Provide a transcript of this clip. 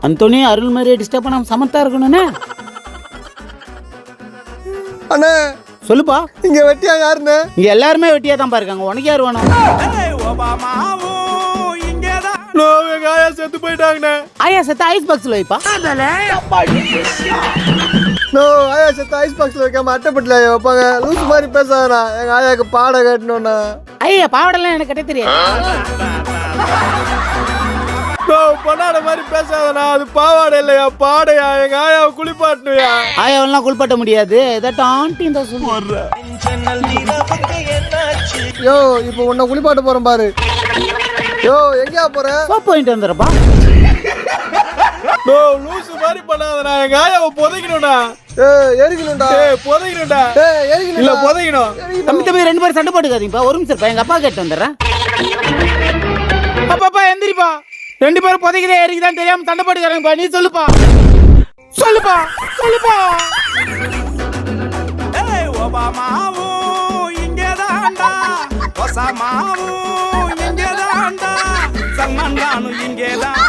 Anthony அருள் மாதிரி disturb பண்ணாம சமத்தா இருக்கணும்னே. அண்ணே சொல்லுப்பா. இங்க வெட்டியா யாருண்ணே? இங்க எல்லாருமே வெட்டியா தான் பாருக்காங்க. உனக்கு யார் வேணும்? எங்க ஆயா செத்து போயிட்டாங்கண்ணே. ஆயா செத்த ஐஸ் பாக்ஸ்ல வைப்பா. ஆயா செத்து ஐஸ் பாக்ஸ்ல வைக்காம அட்டைப்பட்டில வைப்பாங்க. லூஸ் மாதிரி பேசாதா. எங்க ஆயாக்கு பாடை கட்டணும்னா. ஐயா பாவடெல்லாம் எனக்கு கட்ட தெரியாது. பண்ணாட மாதிரி பேசாதண்ணா. அது பாவாடை இல்லையா, பாடையா. எங்க ஆயாவை குளிப்பாட்டணுயா. ஆயாவெல்லாம் குளிப்பாட்ட முடியாது. ஏதாட்டும் ஆண்டி தான் சொல்லுவாங்க. யோ இப்போ உன்னை குளிப்பாட்ட போறேன் பாரு. யோ எங்கயா போற? சோப் வாங்கிட்டு வந்துடுறப்பா. லூசு மாதிரி பண்ணாதண்ணா. எங்க ஆயாவை புதைக்கணும்டா. எரிக்கணும்டா. புதைக்கணும்டா. எரிக்கணும் இல்ல புதைக்கணும். தம்பி ரெண்டு பேரும் சண்டை போட்டுக்காதீங்கப்பா. ஒரு நிமிஷம் இருப்பா. எங்க அப்பா கேட்டு வந்துடுறேன். அப்பா எந்திரிப்பா. ரெண்டு பேரும் புதைக்கிறே எரிக்குதான் தெரியாம சண்டை போட்டுக்காரங்கப்பா. நீ சொல்லுப்பா. சொல்லுப்பா. ஒபாமாவும் இங்கேதான்டா, ஒசாமாவும் இங்கேதான்டா, சல்மான் கானும் இங்கேதான்.